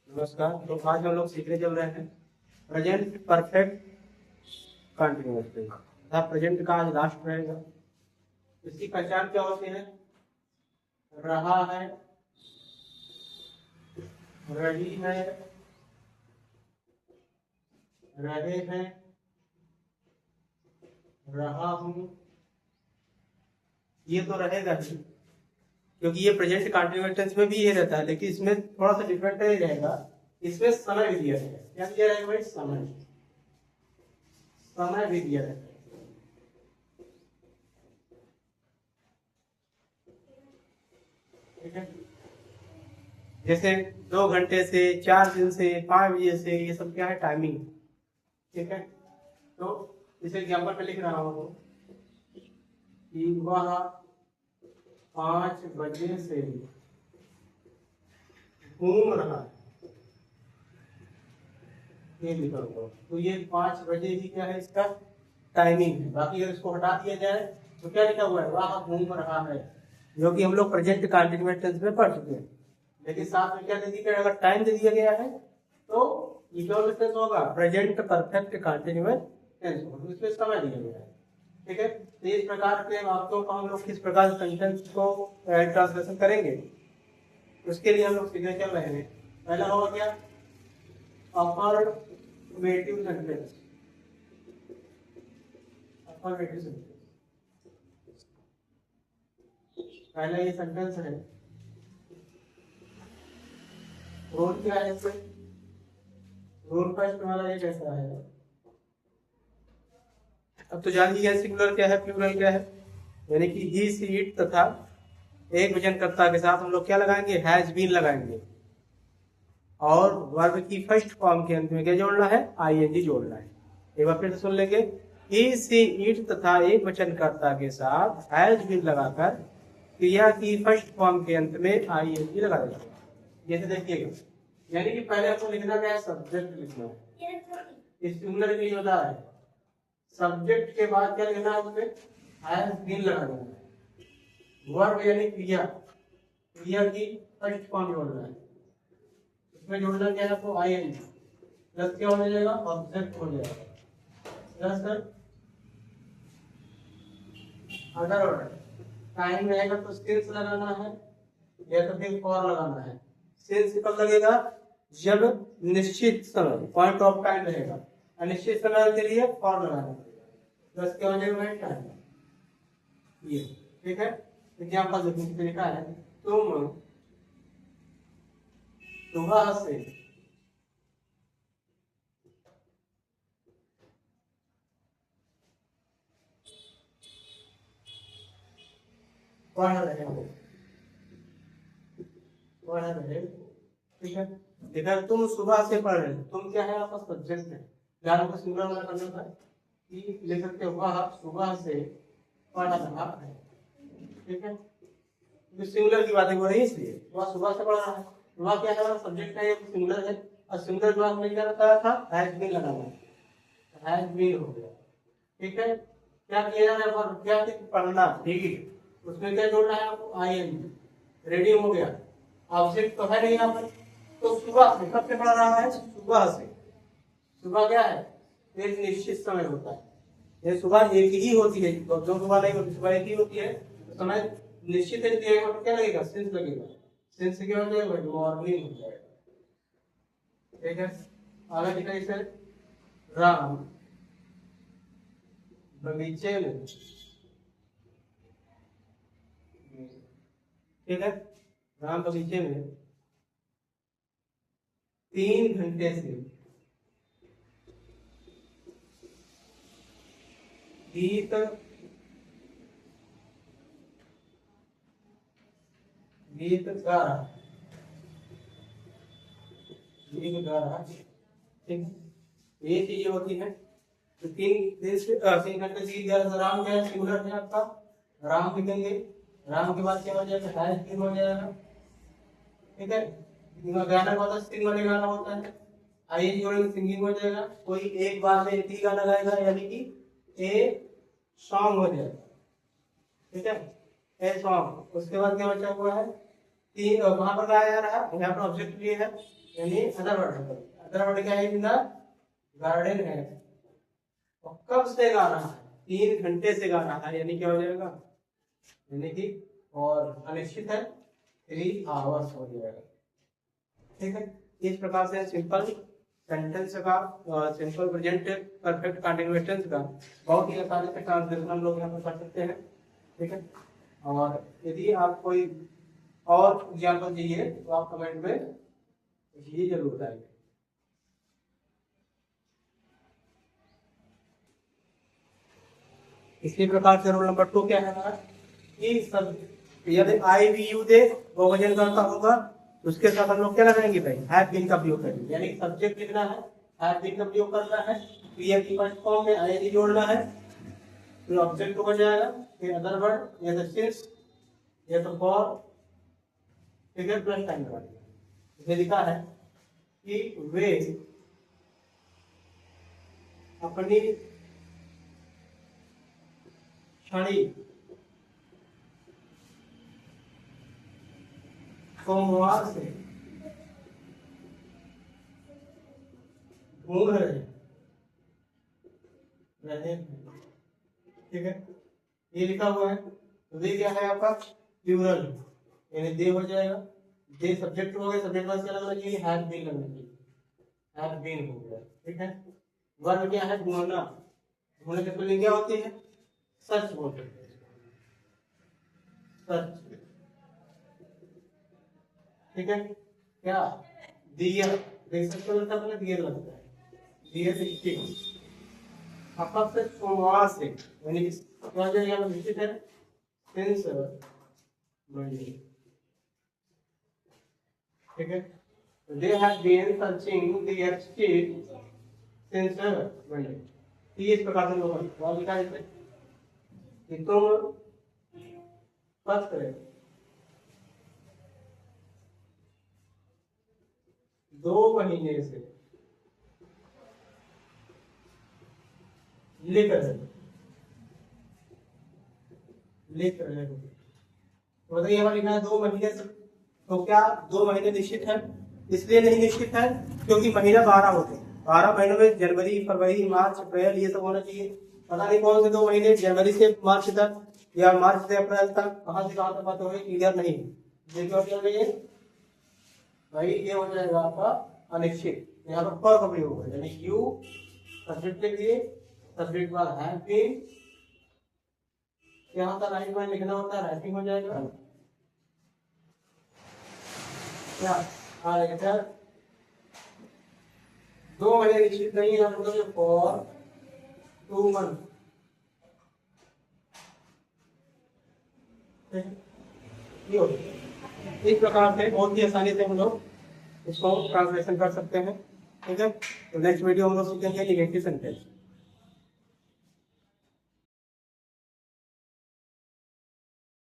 नमस्कार। तो आज हम लोग सीखने चल रहे हैं प्रेजेंट परफेक्ट कंटिन्यूअस टेंस तथा प्रेजेंट का आज लास्ट रहेगा। इसकी पहचान क्या होती है? रहा है, रही है, रहे हैं, रहा हूं। ये तो रहेगा ही, क्योंकि ये प्रेजेंट कंटिन्यूअस टेंस में भी ये रहता है, लेकिन इसमें थोड़ा सा डिफरेंट नहीं रहेगा। इसमें समय भी दिया है। क्या दिया रहेगा भाई? समय। समय भी दिया रहता है। ठीक है, जैसे 2 घंटे से, 4 दिन से, 5 बजे से, ये सब क्या है? टाइमिंग। ठीक है, तो इस एग्जाम्पल पे लिख रहा हूँ कि वह 5 बजे से घूम रहा है। ये लिखा हुआ, तो ये 5 बजे ही क्या है? इसका टाइमिंग है। बाकी अगर इसको हटा दिया जाए तो क्या लिखा हुआ है? वह घूम रहा है, जो कि हम लोग प्रेजेंट कंटिन्यूअस टेंस में पढ़ चुके हैं। लेकिन साथ में क्या दे दिया गया? अगर टाइम दे दिया गया है तो ये क्या टेंस होगा? प्रेजेंट परफेक्ट कंटिन्यूअस टेंस होगा। इसमें समय दिया गया है। ठीक है, तो इस प्रकार के वाक्यों को हम लोग किस प्रकार सेंटेंस को ट्रांसलेशन करेंगे, उसके लिए हम लोग सीखने चल रहे हैं। पहला होगा क्या? Affirmative sentence. अफर्मेटिव सेंटेंस पहला ये सेंटेंस है। रोल क्या है इसमें? रोल फर्स्ट वाला ये कैसा है? अब तो जान लीजिए सिंगुलर क्या है, प्लूरल क्या है। यानी कि ही, सी, इट तथा एक वचनकर्ता के साथ हम लोग क्या लगाएंगे? हैज बीन लगाएंगे। और वर्ब की फर्स्ट फॉर्म के अंत में क्या जोड़ना है? आईएनजी जोड़ना है। एक बार फिर से सुन लेंगे। ही, सी, इट तथा एक वचनकर्ता के साथ हैज बीन लगाकर क्रिया की फर्स्ट फॉर्म के अंत में आईएनजी लगा देना। जैसे देखिएगा, यानी कि पहले आपको लिखना क्या है? सब्जेक्ट लिखना है। इस सिंगुलर के लिए होता है सब्जेक्ट के बाद क्या लिखना है? उसमें हैज बीन लगाना है। वर्ब यानी क्रिया, क्रिया की फर्स्ट फॉर्म जोड़ना है। इसमें जोड़ना क्या है आपको? आईएनजी प्लस क्या हो जाएगा? ऑब्जेक्ट हो जाएगा। प्लस अदर ऑर्डर टाइम रहेगा तो सिंस लगाना है या तो फिर फॉर लगाना है। सिंस कब लगेगा? जब निश्चित समय, पॉइंट ऑफ टाइम रहेगा। अनिश्चित समय के लिए फॉर लगाना पड़ेगा। प्लस क्या हो जाएगा? टाइम। ये ठीक है। एग्जाम्पल देखने की तरीका है। तुम सुबह से पढ़ रहे हो, पढ़ रहे। ठीक है, देखा, तुम सुबह से पढ़ रहे हो। तुम क्या है? आपका सब्जेक्ट है। ज्यादा को सिंगुलर वाला करना था कि लिख सकते हो वह सुबह से पढ़ रहा है। ठीक है, तो सिंगुलर की बातें हो रही है, इसलिए वह सुबह से पढ़ रहा है। वह क्या है? सब्जेक्ट है, सिंगुलर है। और सिंगुलर जो हमने क्या बताया था? हैज बीन लगाना है। हैज बीन हो गया। ठीक है, क्या किया जा रहा है? क्या पढ़ना। ठीक है, उसमें क्या जोड़ना है आपको? आईएनजी। रेडी हो गया। ऑब्जेक्ट तो है नहीं यहाँ पर, तो सुबह से कब से पढ़ रहा है? सुबह से। सुबह क्या है? एक निश्चित समय होता है। ये सुबह एक ही होती है, दो सुबह नहीं होती, सुबह एक ही होती है। तो समय निश्चित है, दिया तो क्या लगेगा? सिंस लगेगा। सिंस क्या हो जाएगा? मॉर्निंग हो जाएगा। ठीक है, आगे लिखा इसे राम बगीचे में। ठीक है, राम बगीचे में 3 घंटे से गीत गीत गा रहा, गीत गा रहा। ठीक है, ये चीजें होती है। तो 3 घंटे से गीत गा रहा। राम क्या है? सिंगुलर है आपका, राम लिखेंगे। राम के बाद क्या हो जाएगा? हैज बीन हो जाएगा। ठीक है, गाना होता है, सिंग वाले गाना होता है, आई जोड़ेंगे, सिंगिंग हो जाएगा। कोई एक बार में एक ही गाना गाएगा, यानी कि ए सॉन्ग हो जाएगा। ठीक है, ए सॉन्ग। उसके बाद क्या बचा हुआ है? तीन वहां पर गाया जा रहा है, यहाँ पर ऑब्जेक्ट भी है, यानी अदर वर्ड क्या है, इन द गार्डन है। और कब से गाना है, 3 घंटे से गाना है, यानी क्या हो जाएगा, यानी कि और अनिश्चित है 3 आवर्स हो जाएगा। ठीक है, इस प्रकार से सिंपल सेंटेंस का, सिंपल प्रेजेंट परफेक्ट कंटिन्यूएशन का बहुत ही आसानी से ट्रांसलेशन हम लोग यहाँ पर कर सकते हैं। ठीक है, और यदि आप कोई और एग्जाम्पल चाहिए तो आप कमेंट में ये जरूर बताएंगे। इसी प्रकार से रूल नंबर 2 क्या है हमारा, कि सब यदि आई वी यू दे बहुवचन करता होगा उसके साथ हम लोग क्या लगाएंगे भाई, हैव बीन का प्रयोग करेंगे। यानी सब्जेक्ट लिखना है, हैव बीन का प्रयोग करना है, क्रिया की फर्स्ट फॉर्म में आईएनजी जोड़ना है, फिर ऑब्जेक्ट हो जाएगा, फिर अदर वर्ड या तो सिंस या तो फॉर, ठीक है, प्लस टाइम लगा दिया। इसमें लिखा है कि वे अपनी छड़ी सोमवार से घूम रहे हैं। ठीक है, ये लिखा हुआ है। तो ये क्या है आपका प्लूरल, यानी दे हो जाएगा, दे सब्जेक्ट हो गया, सब्जेक्ट वर्ब क्या लगना चाहिए, हैव बीन लगना चाहिए, हैव बीन हो गया। ठीक है, वर्ब क्या है, घूमना, घूमने की स्पेलिंग क्या होती है, सच बोलते हैं, सच। ठीक है, क्या दिया, देख सकते हो अपने दिए लगता है, दिए से आपका से सोमवार से, यानी क्या हो जाएगा, निश्चित है सिंस मंडे। ठीक है, they have been searching the estate since Monday। इस प्रकार से लोग और लिखा है कि तुम पथ करें 2 महीने से लिख रहे हो। तो ये वाला लिखा है 2 महीने से, तो क्या 2 महीने निश्चित है, इसलिए नहीं निश्चित है क्योंकि महीना 12 होते हैं, 12 महीनों में जनवरी फरवरी मार्च अप्रैल ये सब होना चाहिए। पता नहीं कौन से 2 महीने, जनवरी से मार्च तक या मार्च से अप्रैल तक, कहां से कहां तक बात हो गई, क्लियर नहीं है भाई। ये हो जाएगा आपका अनिश्चित, यहाँ पर पर का प्रयोग होगा, यानी यू सब्जेक्ट के लिए, सब्जेक्ट बाद हैव बीन, क्या होता है राइट में लिखना होता है, राइटिंग हो जाएगा, क्या आएगा 2 महीने निश्चित नहीं है, मतलब फॉर 2 मंथ। इस प्रकार से बहुत ही आसानी से हम लोग इसको ट्रांसलेशन कर सकते हैं। ठीक है, तो नेक्स्ट वीडियो हम लोग सीखेंगे निगेटिव सेंटेंस।